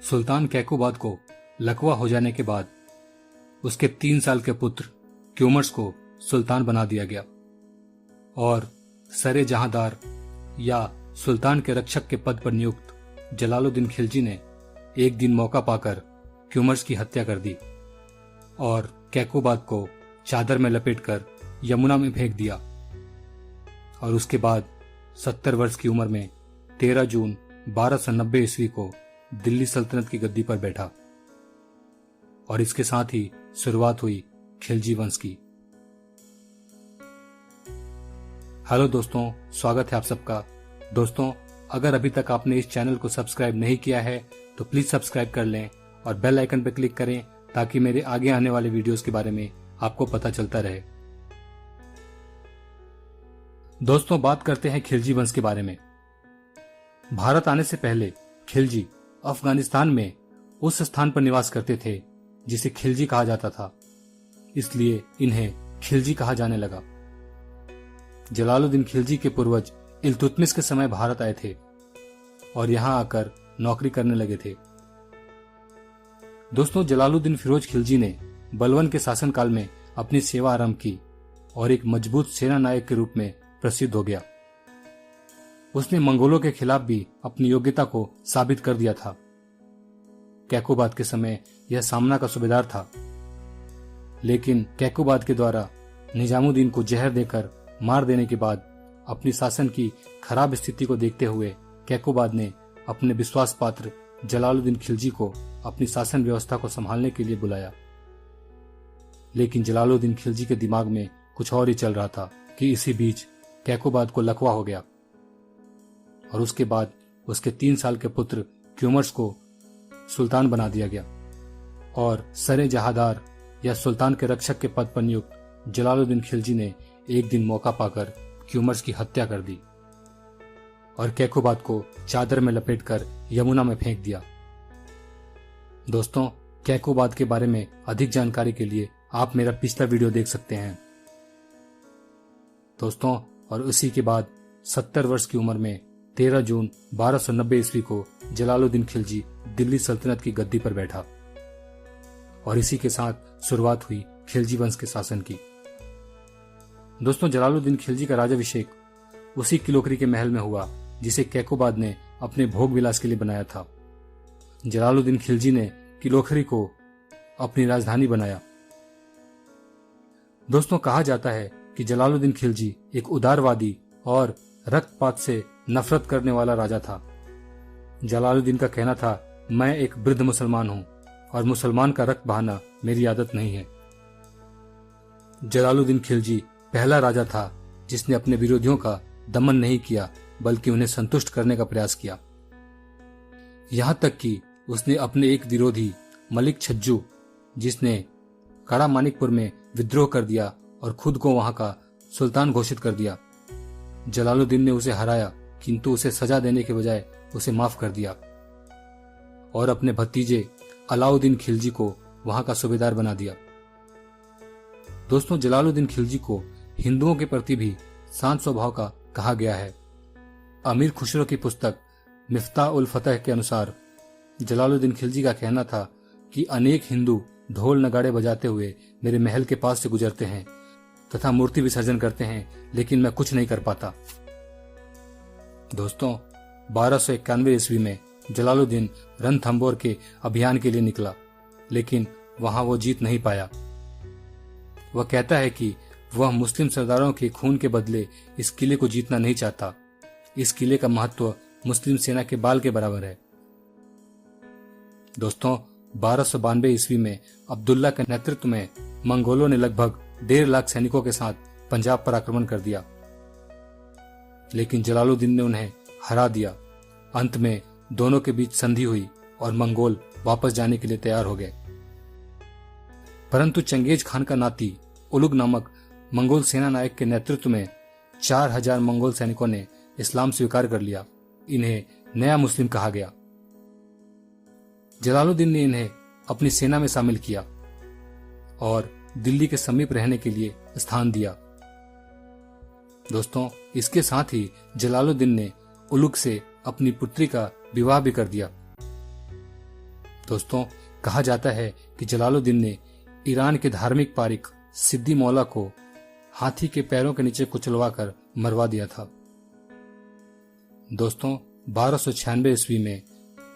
सुल्तान कैकुबाद को लकवा हो जाने के बाद उसके 3 साल के पुत्र क्यूमर्स को सुल्तान बना दिया गया और सरे जहांदार या सुल्तान के रक्षक के पद पर नियुक्त जलालुद्दीन खिलजी ने एक दिन मौका पाकर क्यूमर्स की हत्या कर दी और कैकुबाद को चादर में लपेटकर यमुना में फेंक दिया और उसके बाद 70 वर्ष की उम्र में 13 जून 1290 ईस्वी को दिल्ली सल्तनत की गद्दी पर बैठा और इसके साथ ही शुरुआत हुई खिलजी वंश की। हेलो दोस्तों, स्वागत है आप सबका। दोस्तों, अगर अभी तक आपने इस चैनल को सब्सक्राइब नहीं किया है तो प्लीज सब्सक्राइब कर लें और बेल आइकन पर क्लिक करें ताकि मेरे आगे आने वाले वीडियोस के बारे में आपको पता चलता रहे। दोस्तों, बात करते हैं खिलजी वंश के बारे में। भारत आने से पहले खिलजी अफगानिस्तान में उस स्थान पर निवास करते थे जिसे खिलजी कहा जाता था, इसलिए इन्हें खिलजी कहा जाने लगा। जलालुद्दीन खिलजी के पूर्वज इल्तुतमिश के समय भारत आए थे और यहां आकर नौकरी करने लगे थे। दोस्तों, जलालुद्दीन फिरोज खिलजी ने बलवन के शासनकाल में अपनी सेवा आरंभ की और एक मजबूत सेना नायक के रूप में प्रसिद्ध हो गया। उसने मंगोलों के खिलाफ भी अपनी योग्यता को साबित कर दिया था। कैकुबाद के समय यह सामना का सूबेदार था, लेकिन कैकुबाद के द्वारा निजामुद्दीन को जहर देकर मार देने के बाद अपनी शासन की खराब स्थिति को देखते हुए कैकुबाद ने अपने विश्वास पात्र जलालुद्दीन खिलजी को अपनी शासन व्यवस्था को संभालने के लिए बुलाया। लेकिन जलालुद्दीन खिलजी के दिमाग में कुछ और ही चल रहा था कि इसी बीच कैकुबाद को लकवा हो गया और उसके बाद उसके 3 साल के पुत्र क्यूमर्स को सुल्तान बना दिया गया और सरे जहांदार या सुल्तान के रक्षक के पद पर नियुक्त जलालुद्दीन खिलजी ने एक दिन मौका पाकर क्यूमर्स की हत्या कर दी और कैकुबाद को चादर में लपेटकर यमुना में फेंक दिया। दोस्तों, कैकुबाद के बारे में अधिक जानकारी के लिए आप मेरा पिछला वीडियो देख सकते हैं। दोस्तों, और उसी के बाद 70 वर्ष की उम्र में 13 जून 1290 ईस्वी को जलालुद्दीन खिलजी दिल्ली सल्तनत की गद्दी पर बैठा और इसी के साथ शुरुआत हुई खिलजी वंश के शासन की। दोस्तों, जलालुद्दीन खिलजी का राजाभिषेक उसी किलोखरी के महल में हुआ जिसे कैकुबाद ने अपने भोग विलास के लिए बनाया था। जलालुद्दीन खिलजी ने किलोखरी को अपनी राजधानी बनाया। दोस्तों, कहा जाता है कि जलालुद्दीन खिलजी एक उदारवादी और रक्तपात से नफरत करने वाला राजा था। जलालुद्दीन का कहना था, मैं एक वृद्ध मुसलमान हूं और मुसलमान का रक्त बहाना मेरी आदत नहीं है। जलालुद्दीन खिलजी पहला राजा था जिसने अपने विरोधियों का दमन नहीं किया बल्कि उन्हें संतुष्ट करने का प्रयास किया। यहां तक कि उसने अपने एक विरोधी मलिक छज्जू, जिसने काड़ा मानिकपुर में विद्रोह कर दिया और खुद को वहां का सुल्तान घोषित कर दिया, जलालुद्दीन ने उसे हराया किंतु उसे सजा देने के बजाय उसे माफ कर दिया और अपने भतीजे अलाउद्दीन खिलजी को वहां का सूबेदार बना दिया। दोस्तों, जलालुद्दीन खिलजी को हिंदुओं के प्रति भी शांत स्वभाव का कहा गया है। अमीर खुसरो की पुस्तक मिफ्ताह उल फतह के अनुसार जलालुद्दीन खिलजी का कहना था कि अनेक हिंदू ढोल नगाड़े बजाते हुए मेरे महल के पास से गुजरते हैं तथा मूर्ति विसर्जन करते हैं, लेकिन मैं कुछ नहीं कर पाता। दोस्तों, 1291 ईस्वी में जलालुद्दीन रणथंबोर के अभियान के लिए निकला, लेकिन वहां वो जीत नहीं पाया। वह कहता है कि वह मुस्लिम सरदारों के खून के बदले इस किले को जीतना नहीं चाहता। इस किले का महत्व मुस्लिम सेना के बाल के बराबर है। दोस्तों, 1292 ईस्वी में अब्दुल्ला के नेतृत्व में मंगोलों ने लगभग 1.5 लाख सैनिकों के साथ पंजाब पर आक्रमण कर दिया, लेकिन जलालुद्दीन ने उन्हें हरा दिया। अंत में दोनों के बीच संधि हुई और मंगोल वापस जाने के लिए तैयार हो गए। परंतु चंगेज खान का नाती उलुग नामक मंगोल सेना नायक के नेतृत्व में 4000 मंगोल सैनिकों ने इस्लाम स्वीकार कर लिया। इन्हें नया मुस्लिम कहा गया। जलालुद्दीन ने इन्हें अपनी सेना में शामिल किया और दिल्ली के समीप रहने के लिए स्थान दिया। दोस्तों, इसके साथ ही जलालुद्दीन ने उलुग से अपनी पुत्री का विवाह भी कर दिया। दोस्तों, कहा जाता है कि जलालुद्दीन ने ईरान के धार्मिक पारिक सिद्दी मौला को हाथी के पैरों के नीचे कुचलवा कर मरवा दिया था। दोस्तों, 1296 ईस्वी में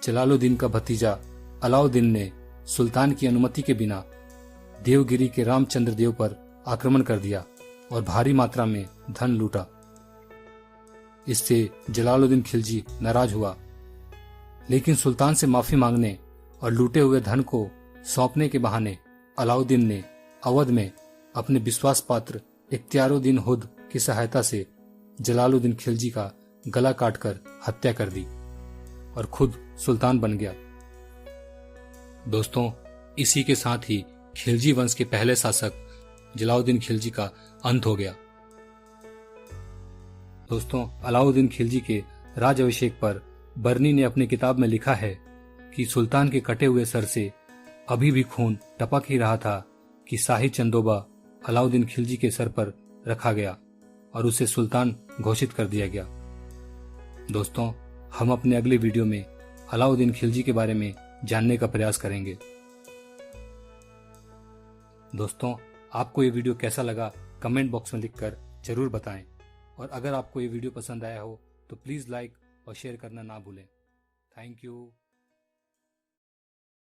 जलालुद्दीन का भतीजा अलाउद्दीन ने सुल्तान की अनुमति के बिना देवगिरी के रामचंद्र देव पर आक्रमण कर दिया और भारी मात्रा में धन लूटा। इससे जलालुद्दीन खिलजी नाराज हुआ, लेकिन सुल्तान से माफी मांगने और लूटे हुए धन को सौंपने के बहाने अलाउद्दीन ने अवध में अपने विश्वास पात्र इख्तियारुद्दीन हुद की सहायता से जलालुद्दीन खिलजी का गला काटकर हत्या कर दी और खुद सुल्तान बन गया। दोस्तों, इसी के साथ ही खिलजी वंश के पहले शासक जलालुद्दीन खिलजी का अंत हो गया। दोस्तों, अलाउद्दीन खिलजी के राज अभिषेक पर बर्नी ने अपनी किताब में लिखा है कि सुल्तान के कटे हुए सर से अभी भी खून टपक ही रहा था कि शाही चंदोबा अलाउद्दीन खिलजी के सर पर रखा गया और उसे सुल्तान घोषित कर दिया गया। दोस्तों, हम अपने अगले वीडियो में अलाउद्दीन खिलजी के बारे में जानने का प्रयास करेंगे। दोस्तों, आपको ये वीडियो कैसा लगा कमेंट बॉक्स में लिखकर जरूर बताएं और अगर आपको ये वीडियो पसंद आया हो तो प्लीज लाइक और शेयर करना ना भूलें। Thank you.